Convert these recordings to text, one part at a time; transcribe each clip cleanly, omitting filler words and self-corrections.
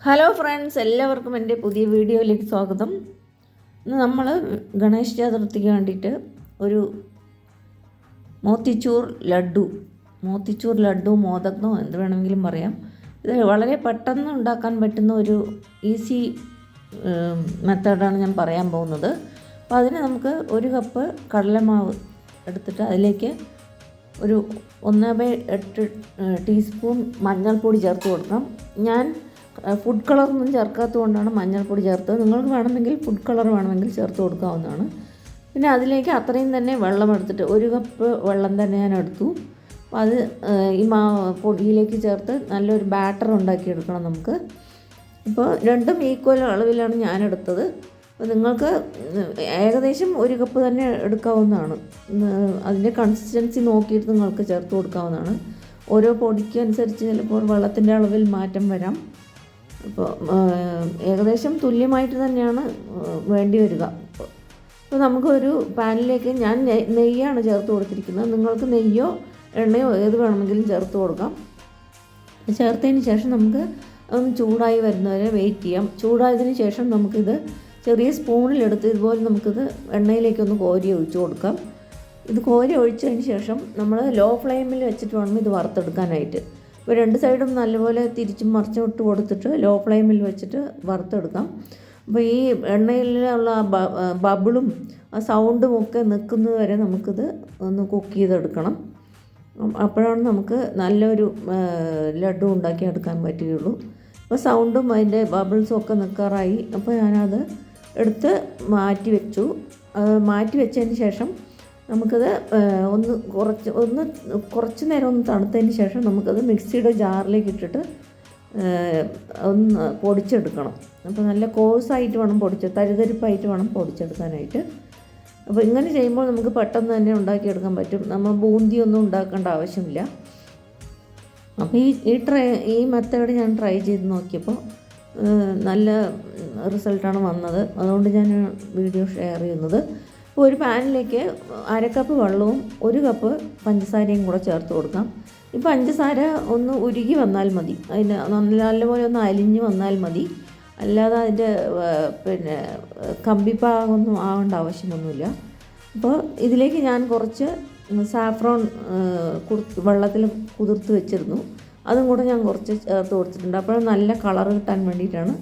Hello friends, എല്ലാവർക്കും എൻ്റെ പുതിയ വീഡിയോയിലേക്ക് സ്വാഗതം. ഇന്ന് നമ്മൾ ഗണേശ ചതുർത്ഥിക്ക് വേണ്ടിയിട്ട് ഒരു മോത്തിച്ചൂർ ലഡ്ഡു മോദകമോ എന്ത് വേണമെങ്കിലും പറയാം. ഇത് വളരെ പെട്ടെന്ന് ഉണ്ടാക്കാൻ പറ്റുന്ന ഒരു ഈസി മെത്തേഡാണ് ഞാൻ പറയാൻ പോകുന്നത്. അപ്പോൾ അതിന് നമുക്ക് 1 കപ്പ് കടലമാവ് എടുത്തിട്ട് അതിലേക്ക് ഒരു 1/8 ടീസ്പൂൺ മഞ്ഞൾപ്പൊടി ചേർത്ത് കൊടുക്കാം. ഞാൻ ഫുഡ് കളറൊന്നും ചേർക്കാത്തത് കൊണ്ടാണ് മഞ്ഞൾപ്പൊടി ചേർത്തത്. നിങ്ങൾക്ക് വേണമെങ്കിൽ ഫുഡ് കളർ വേണമെങ്കിൽ ചേർത്ത് കൊടുക്കാവുന്നതാണ്. പിന്നെ അതിലേക്ക് അത്രയും തന്നെ വെള്ളം എടുത്തിട്ട് 1 കപ്പ് വെള്ളം തന്നെ ഞാൻ എടുത്തു. അപ്പോൾ അത് ഈ പൊടിയിലേക്ക് ചേർത്ത് നല്ലൊരു ബാറ്റർ ഉണ്ടാക്കിയെടുക്കണം നമുക്ക്. ഇപ്പോൾ രണ്ടും ഈക്വൽ അളവിലാണ് ഞാൻ എടുത്തത്. അപ്പോൾ നിങ്ങൾക്ക് ഏകദേശം 1 കപ്പ് തന്നെ എടുക്കാവുന്നതാണ്. അതിൻ്റെ കൺസിസ്റ്റൻസി നോക്കിയിട്ട് നിങ്ങൾക്ക് ചേർത്ത് കൊടുക്കാവുന്നതാണ്. ഓരോ പൊടിക്കനുസരിച്ച് ചിലപ്പോൾ വെള്ളത്തിൻ്റെ അളവിൽ മാറ്റം വരാം. അപ്പോൾ ഏകദേശം തുല്യമായിട്ട് തന്നെയാണ് വേണ്ടി വരിക. അപ്പോൾ നമുക്കൊരു പാനിലേക്ക് ഞാൻ നെയ്യാണ് ചേർത്ത് കൊടുത്തിരിക്കുന്നത്. നിങ്ങൾക്ക് നെയ്യോ എണ്ണയോ ഏത് വേണമെങ്കിലും ചേർത്ത് കൊടുക്കാം. ചേർത്തതിന് ശേഷം നമുക്ക് ഒന്ന് ചൂടായി വരുന്നവരെ വെയിറ്റ് ചെയ്യാം. ചൂടായതിന് ശേഷം നമുക്കിത് ചെറിയ സ്പൂണിലെടുത്ത് ഇതുപോലെ നമുക്കിത് എണ്ണയിലേക്കൊന്ന് കോരി ഒഴിച്ച് കൊടുക്കാം. ഇത് കോരി ഒഴിച്ചതിന് ശേഷം നമ്മൾ ലോ ഫ്ലെയിമിൽ വെച്ചിട്ട് വേണം ഇത് വറുത്തെടുക്കാനായിട്ട്. ഇപ്പോൾ 2 സൈഡും നല്ലപോലെ തിരിച്ചും മറിച്ചും ഇട്ട് കൊടുത്തിട്ട് ലോ ഫ്ലെയിമിൽ വെച്ചിട്ട് വറുത്തെടുക്കാം. അപ്പോൾ ഈ എണ്ണയിലുള്ള ബബിളും ആ സൗണ്ടും ഒക്കെ നിൽക്കുന്നത് വരെ നമുക്കിത് ഒന്ന് കുക്ക് ചെയ്തെടുക്കണം. അപ്പോഴാണ് നമുക്ക് നല്ലൊരു ലഡ്ഡു ഉണ്ടാക്കിയെടുക്കാൻ പറ്റുകയുള്ളൂ. അപ്പോൾ സൗണ്ടും അതിൻ്റെ ബബിൾസും ഒക്കെ നിൽക്കാറായി. അപ്പോൾ ഞാനത് എടുത്ത് മാറ്റി വെച്ചതിന് ശേഷം നമുക്കത് കുറച്ച് നേരം ഒന്ന് തണുത്തതിന് ശേഷം നമുക്കത് മിക്സിയുടെ ജാറിലേക്ക് ഇട്ടിട്ട് ഒന്ന് പൊടിച്ചെടുക്കണം. അപ്പോൾ നല്ല കോഴ്സായിട്ട് വേണം തരിതരിപ്പായിട്ട് വേണം പൊടിച്ചെടുക്കാനായിട്ട്. അപ്പോൾ ഇങ്ങനെ ചെയ്യുമ്പോൾ നമുക്ക് പെട്ടെന്ന് തന്നെ ഉണ്ടാക്കിയെടുക്കാൻ പറ്റും. നമ്മൾ ബൂന്തിയൊന്നും ഉണ്ടാക്കേണ്ട ആവശ്യമില്ല. അപ്പോൾ ഈ മെത്തേഡ് ഞാൻ ട്രൈ ചെയ്ത് നോക്കിയപ്പോൾ നല്ല റിസൾട്ടാണ് വന്നത്. അതുകൊണ്ട് ഞാൻ വീഡിയോ ഷെയർ ചെയ്യുന്നത്. ഒരു പാനിലേക്ക് 1/2 കപ്പ് വെള്ളവും 1 കപ്പ് പഞ്ചസാരയും കൂടെ ചേർത്ത് കൊടുക്കാം. ഈ പഞ്ചസാര ഒന്ന് ഉരുകി വന്നാൽ മതി. അതിന് നല്ലപോലെ ഒന്ന് അലിഞ്ഞ് വന്നാൽ മതി. അല്ലാതെ അതിൻ്റെ കമ്പിപ്പാകൊന്നും ആവേണ്ട ആവശ്യമൊന്നുമില്ല. അപ്പോൾ ഇതിലേക്ക് ഞാൻ കുറച്ച് സാഫ്രോൺ വെള്ളത്തിൽ കുതിർത്ത് വെച്ചിരുന്നു. അതും കൂടെ ഞാൻ കുറച്ച് ചേർത്ത് കൊടുത്തിട്ടുണ്ട്. അപ്പോൾ നല്ല കളർ കിട്ടാൻ വേണ്ടിയിട്ടാണ്.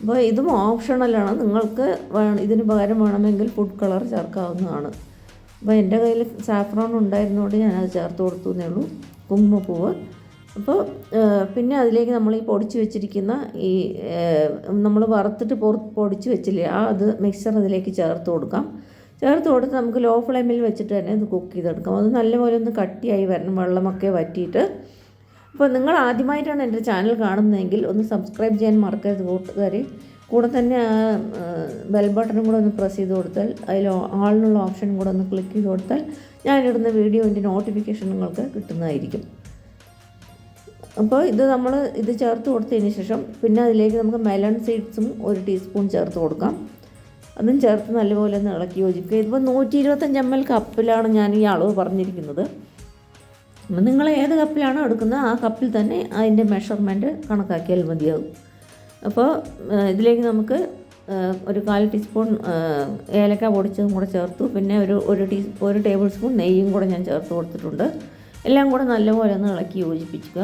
അപ്പോൾ ഇതും ഓപ്ഷണലാണ്. നിങ്ങൾക്ക് ഇതിന് പകരം വേണമെങ്കിൽ ഫുഡ് കളർ ചേർക്കാവുന്നതാണ്. അപ്പോൾ എൻ്റെ കയ്യിൽ സാഫ്രോൺ ഉണ്ടായിരുന്നതുകൊണ്ട് ഞാനത് ചേർത്ത് കൊടുത്തു എന്നേ ഉള്ളൂ, കുങ്കുമപ്പൂവ്. അപ്പോൾ പിന്നെ അതിലേക്ക് നമ്മൾ ഈ പൊടിച്ച് വെച്ചിരിക്കുന്ന നമ്മൾ വറുത്തിട്ട് പൊടിച്ച് വെച്ചില്ലേ അത് മിക്സർ അതിലേക്ക് ചേർത്ത് കൊടുക്കാം. ചേർത്ത് കൊടുത്ത് നമുക്ക് ലോ ഫ്ലെയിമിൽ വെച്ചിട്ട് തന്നെ ഇത് കുക്ക് ചെയ്തെടുക്കാം. അത് നല്ലപോലെ ഒന്ന് കട്ടിയായി വരണം, വെള്ളമൊക്കെ വറ്റിയിട്ട്. അപ്പോൾ നിങ്ങൾ ആദ്യമായിട്ടാണ് എൻ്റെ ചാനൽ കാണുന്നതെങ്കിൽ ഒന്ന് സബ്സ്ക്രൈബ് ചെയ്യാൻ മറക്കരുത് കൂട്ടുകാരെ. കൂടെ തന്നെ ബെൽ ബട്ടണും കൂടെ ഒന്ന് പ്രസ് ചെയ്ത് കൊടുത്താൽ അതിൽ ആളിനുള്ള ഓപ്ഷനും കൂടെ ഒന്ന് ക്ലിക്ക് ചെയ്ത് കൊടുത്താൽ ഞാനിടുന്ന വീഡിയോൻ്റെ നോട്ടിഫിക്കേഷൻ നിങ്ങൾക്ക് കിട്ടുന്നതായിരിക്കും. അപ്പോൾ ഇത് ചേർത്ത് കൊടുത്തതിന് ശേഷം പിന്നെ അതിലേക്ക് നമുക്ക് മെലൺ സീഡ്സും 1 ടീസ്പൂൺ ചേർത്ത് കൊടുക്കാം. അതും ചേർത്ത് നല്ലപോലെ ഒന്ന് ഇളക്കി യോജിക്കുക. ഇതിപ്പോൾ 125 ml കപ്പിലാണ് ഞാൻ ഈ അളവ് പറഞ്ഞിരിക്കുന്നത്. നിങ്ങൾ ഏത് കപ്പിലാണോ എടുക്കുന്നത് ആ കപ്പിൽ തന്നെ അതിൻ്റെ മെഷർമെൻറ്റ് കണക്കാക്കിയാൽ മതിയാകും. അപ്പോൾ ഇതിലേക്ക് നമുക്ക് ഒരു 1/4 ടീസ്പൂൺ ഏലക്ക പൊടിച്ചതും കൂടെ ചേർത്തു. പിന്നെ ഒരു ടേബിൾ സ്പൂൺ നെയ്യും കൂടെ ഞാൻ ചേർത്ത് കൊടുത്തിട്ടുണ്ട്. എല്ലാം കൂടെ നല്ലപോലെ ഒന്ന് ഇളക്കി യോജിപ്പിക്കുക.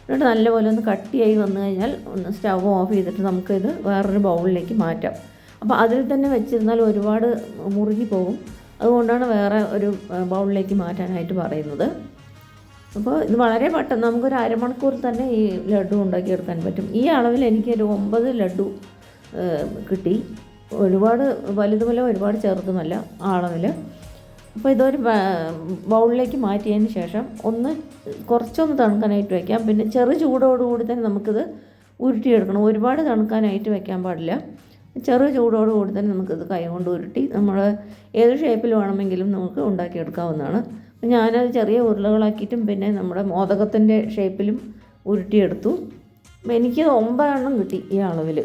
എന്നിട്ട് നല്ലപോലെ ഒന്ന് കട്ടിയായി വന്നു കഴിഞ്ഞാൽ ഒന്ന് സ്റ്റവ് ഓഫ് ചെയ്തിട്ട് നമുക്കിത് വേറൊരു ബൗളിലേക്ക് മാറ്റാം. അപ്പോൾ അതിൽ തന്നെ വെച്ചിരുന്നാൽ ഒരുപാട് മുറുകി പോകും. അതുകൊണ്ടാണ് വേറെ ഒരു ബൗളിലേക്ക് മാറ്റാനായിട്ട് പറയുന്നത്. അപ്പോൾ ഇത് വളരെ പെട്ടെന്ന് നമുക്കൊരു അരമണിക്കൂർ തന്നെ ഈ ലഡ്ഡു ഉണ്ടാക്കിയെടുക്കാൻ പറ്റും. ഈ അളവിൽ എനിക്കൊരു 9 ലഡ്ഡു കിട്ടി. ഒരുപാട് വലുതുമല്ല ഒരുപാട് ചെറുതുമല്ല ആ അളവിൽ. അപ്പോൾ ഇതൊരു ബൗളിലേക്ക് മാറ്റിയതിന് ശേഷം കുറച്ചൊന്ന് തണുക്കാനായിട്ട് വയ്ക്കാം. പിന്നെ ചെറു ചൂടോടുകൂടി തന്നെ നമുക്കിത് ഉരുട്ടിയെടുക്കണം. ഒരുപാട് തണുക്കാനായിട്ട് വയ്ക്കാൻ പാടില്ല. ചെറു ചൂടോടുകൂടി തന്നെ നമുക്കിത് കൈ കൊണ്ട് ഉരുട്ടി നമ്മൾ ഏത് ഷേപ്പിൽ വേണമെങ്കിലും നമുക്ക് ഉണ്ടാക്കിയെടുക്കാവുന്നതാണ്. ഞാനത് ചെറിയ ഉരുളകളാക്കിയിട്ടും പിന്നെ നമ്മുടെ മോദകത്തിൻ്റെ ഷേപ്പിലും ഉരുട്ടിയെടുത്തു. അപ്പോൾ എനിക്ക് 9 എണ്ണം കിട്ടി ഈ അളവിൽ.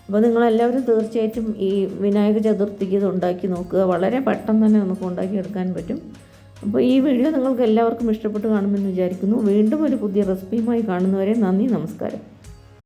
അപ്പോൾ നിങ്ങളെല്ലാവരും തീർച്ചയായിട്ടും ഈ വിനായക ചതുർത്ഥിക്ക് ഇത് ഉണ്ടാക്കി നോക്കുക. വളരെ പെട്ടെന്ന് തന്നെ നമുക്ക് ഉണ്ടാക്കിയെടുക്കാൻ പറ്റും. അപ്പോൾ ഈ വീഡിയോ നിങ്ങൾക്ക് എല്ലാവർക്കും ഇഷ്ടപ്പെട്ട് കാണുമെന്ന് വിചാരിക്കുന്നു. വീണ്ടും ഒരു പുതിയ റെസിപ്പിയുമായി കാണുന്നവരെ നന്ദി, നമസ്കാരം.